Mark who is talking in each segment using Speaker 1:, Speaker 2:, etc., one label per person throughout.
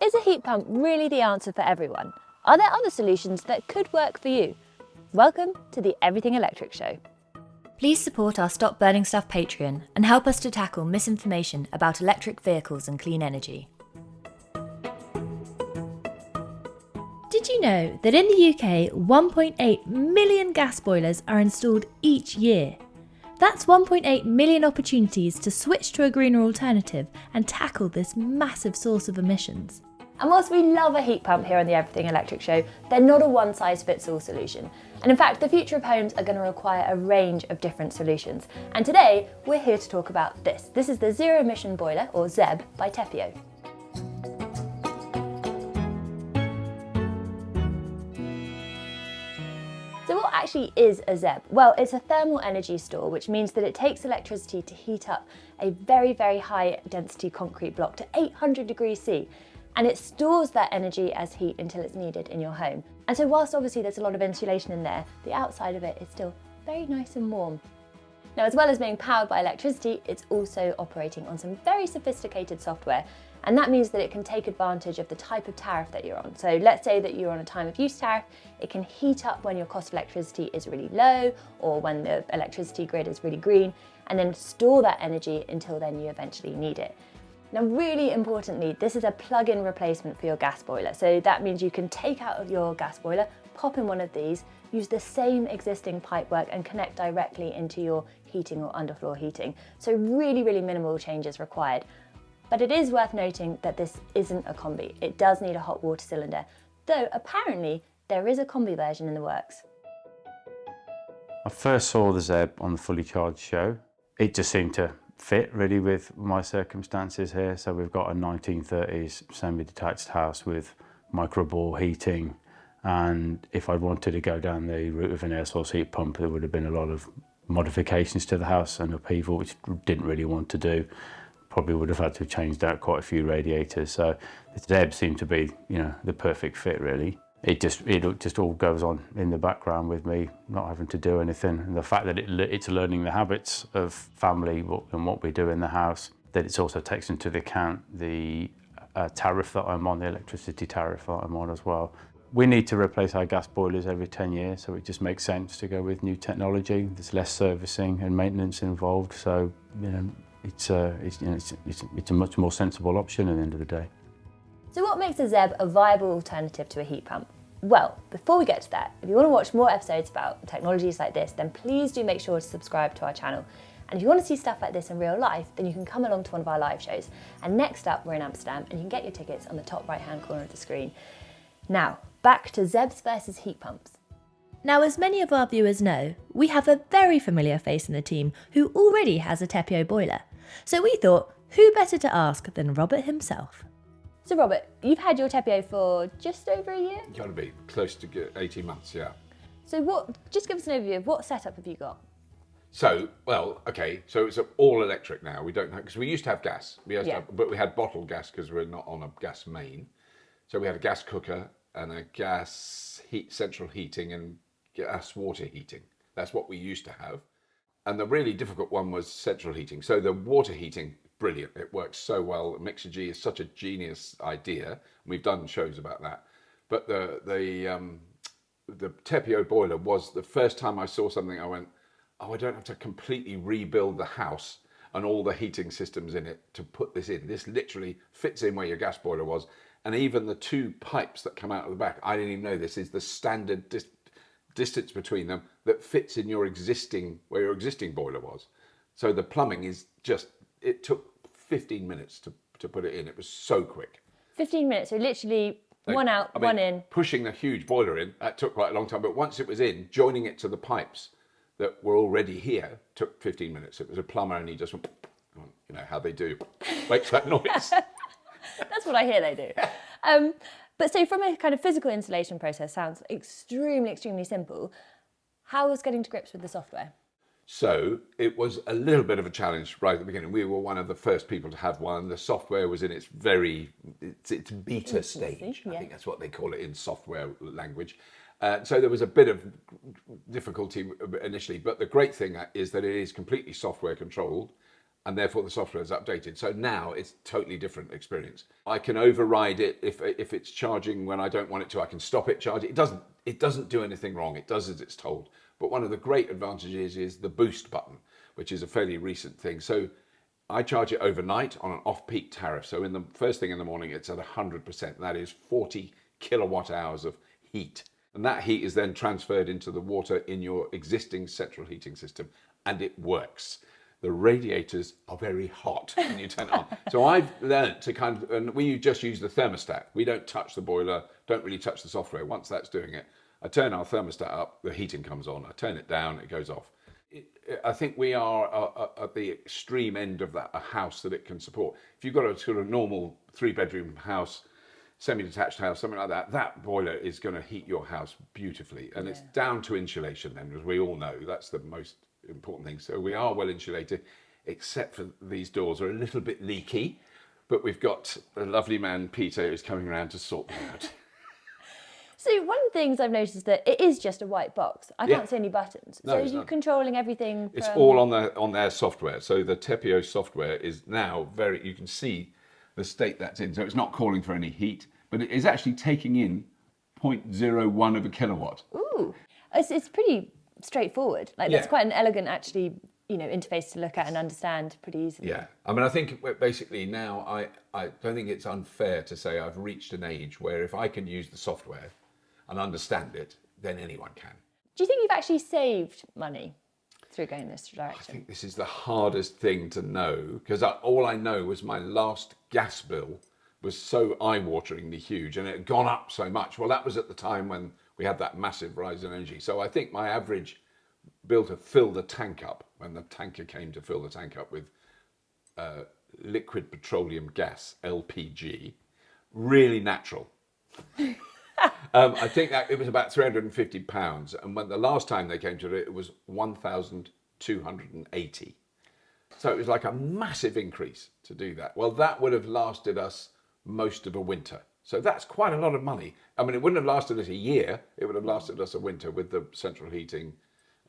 Speaker 1: Is a heat pump really the answer for everyone? Are there other solutions that could work for you? Welcome to the Everything Electric Show. Please support our Stop Burning Stuff Patreon and help us to tackle misinformation about electric vehicles and clean energy. Did you know that in the UK, 1.8 million gas boilers are installed each year? That's 1.8 million opportunities to switch to a greener alternative and tackle this massive source of emissions. And whilst we love a heat pump here on the Everything Electric Show, they're not a one-size-fits-all solution. And in fact, the future of homes are going to require a range of different solutions. And today, we're here to talk about this. This is the Zero Emission Boiler, or ZEB, by Tepeo. So what actually is a ZEB? Well, it's a thermal energy store, which means that it takes electricity to heat up a very, very high density concrete block to 800 degrees C. And it stores that energy as heat until it's needed in your home. And so whilst obviously there's a lot of insulation in there, the outside of it is still very nice and warm. Now, as well as being powered by electricity, it's also operating on some very sophisticated software. And that means that it can take advantage of the type of tariff that you're on. So let's say that you're on a time of use tariff, it can heat up when your cost of electricity is really low or when the electricity grid is really green, and then store that energy until then you eventually need it. Now, really importantly, this is a plug-in replacement for your gas boiler. So that means you can take out your gas boiler, pop in one of these, use the same existing pipework and connect directly into your heating or underfloor heating. So really, really minimal changes required. But it is worth noting that this isn't a combi. It does need a hot water cylinder, though apparently there is a combi version in the works.
Speaker 2: I first saw the ZEB on the Fully Charged show. It just seemed to fit really with my circumstances here. So we've got a 1930s semi-detached house with micro-bore heating, and if I wanted to go down the route of an air source heat pump, there would have been a lot of modifications to the house and upheaval, which I didn't really want to do. Probably would have had to have changed out quite a few radiators. So the ZEB seemed to be, the perfect fit really. It just all goes on in the background with me, not having to do anything. And the fact that it's learning the habits of family and what we do in the house, that it also takes into account the tariff that I'm on, the electricity tariff that I'm on as well. We need to replace our gas boilers every 10 years, so it just makes sense to go with new technology. There's less servicing and maintenance involved, so it's a much more sensible option at the end of the day.
Speaker 1: So what makes a ZEB a viable alternative to a heat pump? Well, before we get to that, if you want to watch more episodes about technologies like this, then please do make sure to subscribe to our channel. And if you want to see stuff like this in real life, then you can come along to one of our live shows. And next up, we're in Amsterdam, and you can get your tickets on the top right-hand corner of the screen. Now, back to ZEBs versus heat pumps. Now, as many of our viewers know, we have a very familiar face in the team who already has a Tepeo boiler. So we thought, who better to ask than Robert himself? So Robert, you've had your Tepeo for just over a year?
Speaker 3: Got to be close to 18 months, yeah.
Speaker 1: So just give us an overview of what setup have you got?
Speaker 3: So, so it's all electric now. We don't have, because we used to have gas, but we had bottled gas because we're not on a gas main. So we had a gas cooker and a central heating and gas water heating. That's what we used to have. And the really difficult one was central heating. So the water heating, brilliant. It works so well. Mixergy is such a genius idea. We've done shows about that. But the Tepeo boiler was the first time I saw something. I went, oh, I don't have to completely rebuild the house and all the heating systems in it to put this in. This literally fits in where your gas boiler was. And even the two pipes that come out of the back, I didn't even know this is the standard distance between them that fits in where your existing boiler was. So the plumbing is it took 15 minutes to put it in. It was so quick.
Speaker 1: 15 minutes, so literally one out, one in.
Speaker 3: Pushing the huge boiler in, that took quite a long time, but once it was in, joining it to the pipes that were already here took 15 minutes. It was a plumber and he just went, how they do, makes that noise.
Speaker 1: That's what I hear they do. But so from a kind of physical installation process, sounds extremely, extremely simple. How was getting to grips with the software?
Speaker 3: So it was a little bit of a challenge right at the beginning. We were one of the first people to have one. The software was in its beta stage. Yeah. I think that's what they call it in software language. So there was a bit of difficulty initially, but the great thing is that it is completely software controlled. and therefore the software is updated. So now it's totally different experience. I can override it if it's charging when I don't want it to. I can stop it charging. It doesn't do anything wrong. It does as it's told. But one of the great advantages is the boost button, which is a fairly recent thing. So I charge it overnight on an off-peak tariff. So in the first thing in the morning, it's at 100%. That is 40 kilowatt hours of heat. And that heat is then transferred into the water in your existing central heating system, and it works. The radiators are very hot when you turn it on. So I've learned to and we just use the thermostat. We don't touch the boiler, don't really touch the software. Once that's doing it, I turn our thermostat up, the heating comes on. I turn it down, it goes off. I think we are at the extreme end of that, a house that it can support. If you've got a sort of normal 3-bedroom house, semi-detached house, something like that, that boiler is going to heat your house beautifully. And it's down to insulation then, as we all know. That's the most important thing. So we are well insulated, except for these doors are a little bit leaky, but we've got a lovely man, Peter, who's coming around to sort them out.
Speaker 1: So one of the things I've noticed is that it is just a white box. I can't see any buttons.
Speaker 3: No,
Speaker 1: so you're controlling everything
Speaker 3: It's all on their software. So the Tepeo software is now you can see the state that's in. So it's not calling for any heat, but it is actually taking in 0.01 of a kilowatt.
Speaker 1: Ooh, it's pretty straightforward. Like that's quite an elegant, actually, interface to look at and understand pretty easily.
Speaker 3: Yeah, I mean, I think basically now I don't think it's unfair to say I've reached an age where if I can use the software and understand it, then anyone can.
Speaker 1: Do you think you've actually saved money through going this direction?
Speaker 3: I think this is the hardest thing to know, because all I know was my last gas bill was so eye-wateringly huge and it had gone up so much. Well, that was at the time when we had that massive rise in energy. So I think my average bill to fill the tank up, when the tanker came to fill the tank up with liquid petroleum gas, LPG, really natural. I think that it was about £350, and when the last time they came to it, it was 1,280. So it was like a massive increase to do that. Well, that would have lasted us most of a winter. So that's quite a lot of money. I mean, it wouldn't have lasted us a year. It would have lasted us a winter with the central heating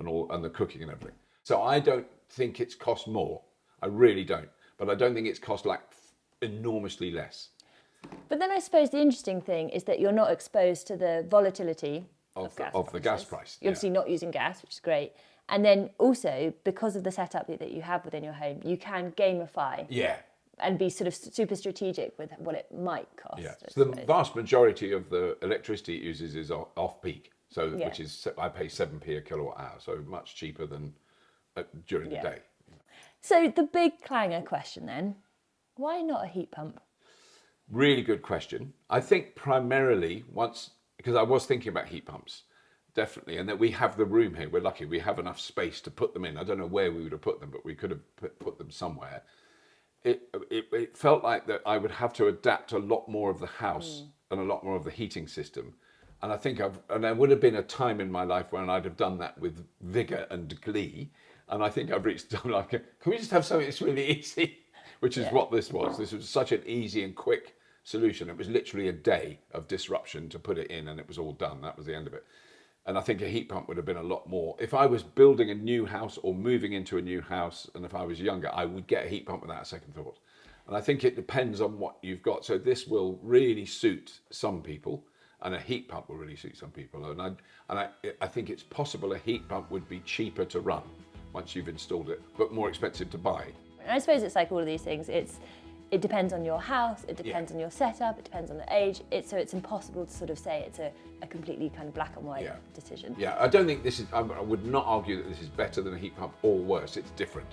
Speaker 3: and the cooking and everything. So I don't think it's cost more. I really don't. But I don't think it's cost like enormously less.
Speaker 1: But then I suppose the interesting thing is that you're not exposed to the volatility of
Speaker 3: the gas price.
Speaker 1: You're obviously not using gas, which is great. And then also, because of the setup that you have within your home, you can gamify and be sort of super strategic with what it might cost.
Speaker 3: Yeah. So the vast majority of the electricity it uses is off-peak, so which is, I pay 7p a kilowatt hour, so much cheaper than during the day.
Speaker 1: So the big clanger question then, why not a heat pump?
Speaker 3: Really good question. I think primarily because I was thinking about heat pumps, definitely, and that we have the room here. We're lucky. We have enough space to put them in. I don't know where we would have put them, but we could have put them somewhere. It felt like that I would have to adapt a lot more of the house and a lot more of the heating system. And I think there would have been a time in my life when I'd have done that with vigour and glee. And I think I've reached a time like, can we just have something that's really easy? Which is what this was. This was such an easy and quick solution. It was literally a day of disruption to put it in and it was all done. That was the end of it. And I think a heat pump would have been a lot more. If I was building a new house or moving into a new house, and if I was younger, I would get a heat pump without a second thought. And I think it depends on what you've got. So this will really suit some people, and a heat pump will really suit some people. And I think it's possible a heat pump would be cheaper to run once you've installed it, but more expensive to buy.
Speaker 1: And I suppose it's like all of these things. It depends on your house, it depends on your setup, it depends on the age. So it's impossible to sort of say it's a completely kind of black and white decision.
Speaker 3: Yeah, I don't think this is, I would not argue that this is better than a heat pump or worse. It's different.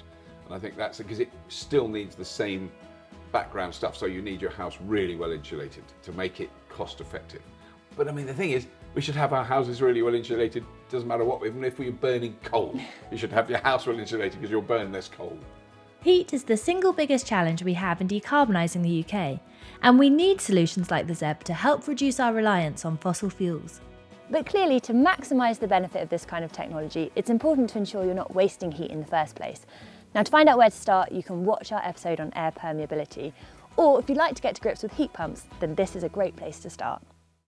Speaker 3: And I think that's because it still needs the same background stuff. So you need your house really well insulated to make it cost effective. But I mean, the thing is, we should have our houses really well insulated. Doesn't matter what, even if we're burning coal, you should have your house well insulated because you'll burn less coal.
Speaker 4: Heat is the single biggest challenge we have in decarbonising the UK, and we need solutions like the ZEB to help reduce our reliance on fossil fuels.
Speaker 1: But clearly, to maximise the benefit of this kind of technology, it's important to ensure you're not wasting heat in the first place. Now, to find out where to start, you can watch our episode on air permeability, or if you'd like to get to grips with heat pumps, then this is a great place to start.